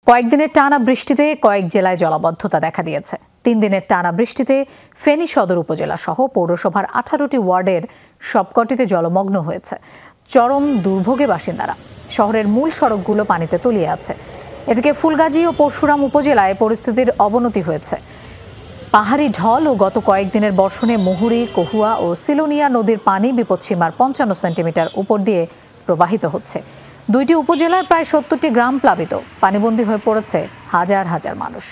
কয়েকদিনের টানা বৃষ্টিতে কয়েক জেলায় জলাবদ্ধতা দেখা দিয়েছে। ৩ দিনের টানা বৃষ্টিতে ফেনী সদর উপজেলা সহ পৌরসভার 18টি ওয়ার্ডের সবকটিতে জলমগ্ন হয়েছে। চরম দুর্ভোগে বাসিন্দারা। শহরের মূল সড়কগুলো পানিতে তলিয়ে আছে। এদিকে ফুলগাজী ও পরশুরাম উপজেলায় পরিস্থিতির অবনতি হয়েছে। পাহাড়ি ঢল ও গত কয়েকদিনের বর্ষণে মুহুরী, কহুয়া ও সিলোনিয়া নদীর পানি বিপদসীমার ৫৫ সেন্টিমিটার উপর দিয়ে প্রবাহিত হচ্ছে। ২টি উপজেলার প্রায় ৭০টি গ্রাম প্লাবিত। পানিবন্দী হয়ে পড়েছে হাজার হাজার মানুষ।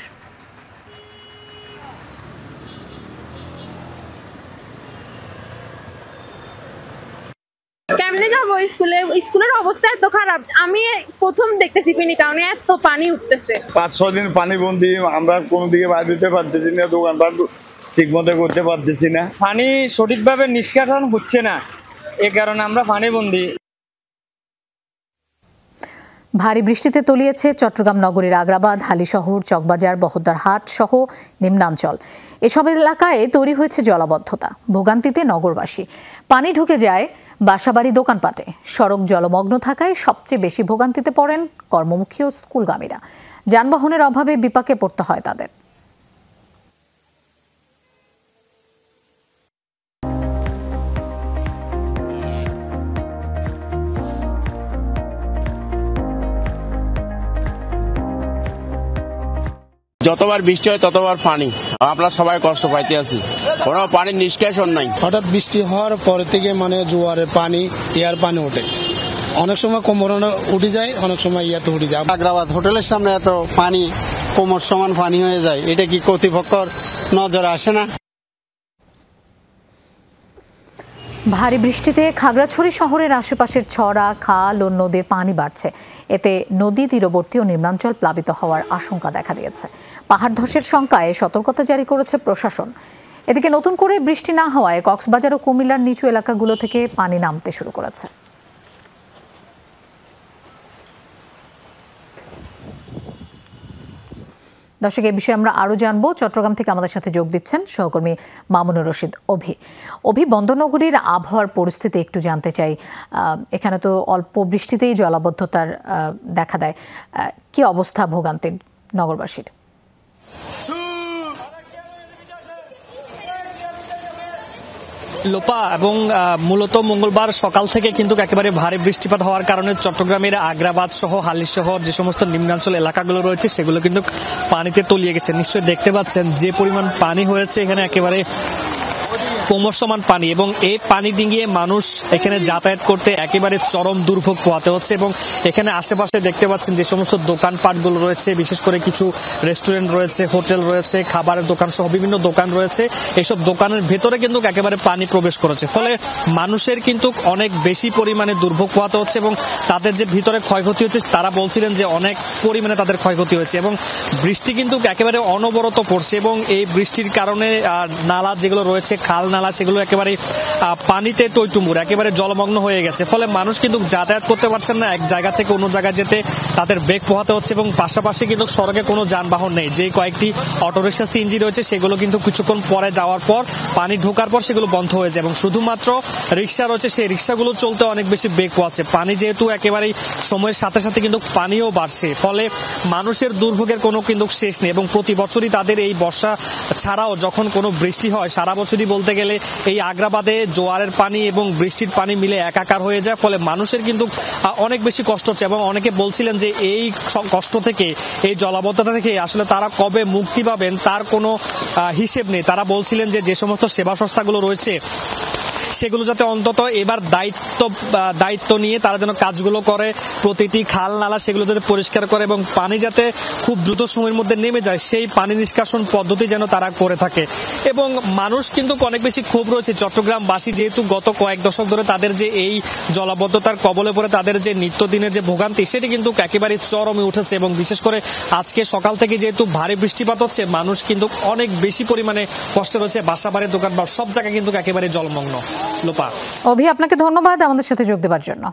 কেমনে যাবো স্কুলে? স্কুলের অবস্থা এত খারাপ, আমি প্রথম দেখতেছি ফেনী টাউনে এত পানি উঠতেছে। ৫-৬ দিন পানিবন্দী, আমরা কোনো দিকে বাইরে যেতে পারতেছি না, দোকানপাট ঠিক মতো করতে পারতেছি না। পানি সঠিকভাবে নিষ্কাশন হচ্ছে না, এ কারণে আমরা পানিবন্দী। ভারী বৃষ্টিতে তলিয়েছে চট্টগ্রাম নগরীর আগ্রাবাদ, হালিশহর, চকবাজার, বহদ্দারহাট সহ নিম্নাঞ্চল। এসব এলাকায় তৈরি হয়েছে জলাবদ্ধতা। ভোগান্তিতে নগরবাসী। পানি ঢুকে যায় বাসাবাড়ি, দোকানপাটে। সড়ক জলমগ্ন থাকায় সবচেয়ে বেশি ভোগান্তিতে পড়েন কর্মমুখী ও স্কুলগামীরা। যানবাহনের অভাবে বিপাকে পড়তে হয় তাদের। যতবার বৃষ্টি হয় ততবার পানি, আমরা সবাই কষ্ট পাইতে আছি, কোনো পানির নিষ্কাশন নাই। হঠাৎ বৃষ্টি হওয়ার পর থেকে জোয়ারের পানি, ইয়ার পানি ওঠে, অনেক সময় কোমর উঠে যায়, অনেক সময় ইয়াতে উঠে যায়। আগ্রাবাদ হোটেলের সামনে এত পানি, কোমর সমান পানি হয়ে যায়, এটা কি কর্তৃপক্ষের নজরে আসে না? ভারী বৃষ্টিতে খাগড়াছড়ি শহরের আশেপাশের ছড়া, খাল ও নদীর পানি বাড়ছে। এতে নদী তীরবর্তী ও নিম্নাঞ্চল প্লাবিত হওয়ার আশঙ্কা দেখা দিয়েছে। পাহাড় ধসের শঙ্কায় সতর্কতা জারি করেছে প্রশাসন। এদিকে নতুন করে বৃষ্টি না হওয়ায় কক্সবাজার ও কুমিল্লার নিচু এলাকাগুলো থেকে পানি নামতে শুরু করেছে। দর্শক, এই বিষয়ে আমরা আরো জানবো। চট্টগ্রাম থেকে আমাদের সাথে যোগ দিচ্ছেন সহকর্মী মামুনুর রশিদ অভি। বন্দরনগরীর আবহাওয়ার পরিস্থিতি একটু জানতে চাই। এখানে তো অল্প বৃষ্টিতেই জলাবদ্ধতার দেখা দেয়। কি অবস্থা ভোগান্তির নগরবাসীর? লোপা এবং মূলত মঙ্গলবার সকাল থেকে কিন্তু একেবারে ভারী বৃষ্টিপাত হওয়ার কারণে চট্টগ্রামের আগ্রাবাদ সহ হালিশহর যে সমস্ত নিম্নাঞ্চল এলাকাগুলো রয়েছে সেগুলো কিন্তু পানিতে তলিয়ে গেছে। নিশ্চয়ই দেখতে পাচ্ছেন যে পরিমাণ পানি হয়েছে এখানে, একেবারে কোমর সমান পানি, এবং এই পানি ডিঙিয়ে মানুষ এখানে যাতায়াত করতে একেবারে চরম দুর্ভোগ পোহাতে হচ্ছে। এবং এখানে আশেপাশে দেখতে পাচ্ছেন যে সমস্ত দোকানপাটগুলো রয়েছে, বিশেষ করে কিছু রেস্টুরেন্ট রয়েছে, হোটেল রয়েছে, খাবারের দোকান সহ বিভিন্ন দোকান রয়েছে। এইসব দোকানের ভেতরে কিন্তু একেবারে পানি প্রবেশ করেছে, ফলে মানুষের কিন্তু অনেক বেশি পরিমাণে দুর্ভোগ পোহাতে হচ্ছে। এবং তাদের যে ভিতরে ক্ষয়ক্ষতি হচ্ছে, তারা বলছিলেন যে অনেক পরিমাণে তাদের ক্ষয়ক্ষতি হয়েছে। এবং বৃষ্টি কিন্তু একেবারে অনবরত পড়ছে, এবং এই বৃষ্টির কারণে নালা যেগুলো রয়েছে, খাল নালা, সেগুলো একেবারে পানিতে টইটুম্বুর, একেবারে জলমগ্ন হয়ে গেছে। ফলে মানুষ কিন্তু যাতায়াত করতে পারছেন না, এক জায়গা থেকে অন্য জায়গায় যেতে তাদের বেগ পোহাতে হচ্ছে। এবং পাশাপাশি কিন্তু সড়কে কোনো যানবাহন নেই। যে কয়েকটি অটোরিকশা, সিএনজি রয়েছে সেগুলো কিন্তু কিছুক্ষণ পরে যাওয়ার পর, পানি ঢোকার পর সেগুলো বন্ধ হয়ে যায়, এবং শুধুমাত্র রিক্সা রয়েছে, সেই রিক্সাগুলো চলতে অনেক বেশি বেগ পোহাচ্ছে। পানি যেহেতু একেবারেই সময়ের সাথে সাথে কিন্তু পানিও বাড়ছে, ফলে মানুষের দুর্ভোগের কোনো কিন্তু শেষ নেই। এবং প্রতি বছরই তাদের এই বর্ষা ছাড়াও যখন কোনো বৃষ্টি হয়, সারা বছরই বলতে গেলে এই আগ্রাবাদে জোয়ারের পানি এবং বৃষ্টির পানি মিলে একাকার হয়ে যায়। ফলে মানুষের কিন্তু অনেক বেশি কষ্ট হচ্ছে, এবং অনেকে বলছিলেন যে এই কষ্ট থেকে, এই জলাবদ্ধতা থেকে আসলে তারা কবে মুক্তি পাবেন তার কোনো হিসেব নেই। তারা বলছিলেন যে সমস্ত সেবা সংস্থাগুলো রয়েছে সেগুলো যাতে অন্তত এবার দায়িত্ব নিয়ে তারা যেন কাজগুলো করে, প্রতিটি খাল নালা সেগুলো যাতে পরিষ্কার করে, এবং পানি যাতে খুব দ্রুত সময়ের মধ্যে নেমে যায় সেই পানি নিষ্কাশন পদ্ধতি যেন তারা করে থাকে। এবং মানুষ কিন্তু অনেক বেশি ক্ষোভ রয়েছে চট্টগ্রামবাসী, যেহেতু গত কয়েক দশক ধরে তাদের যে এই জলাবদ্ধতার কবলে পড়ে তাদের যে নিত্যদিনের যে ভোগান্তি, সেটি কিন্তু একেবারে চরমে উঠেছে। এবং বিশেষ করে আজকে সকাল থেকে যেহেতু ভারী বৃষ্টিপাত হচ্ছে, মানুষ কিন্তু অনেক বেশি পরিমাণে কষ্ট রয়েছে। বাসাবাড়ির দোকানপাট সব জায়গায় কিন্তু একেবারে জলমগ্ন। লোপা, আপনাকে ধন্যবাদ আমাদের সাথে যোগ দেওয়ার জন্য।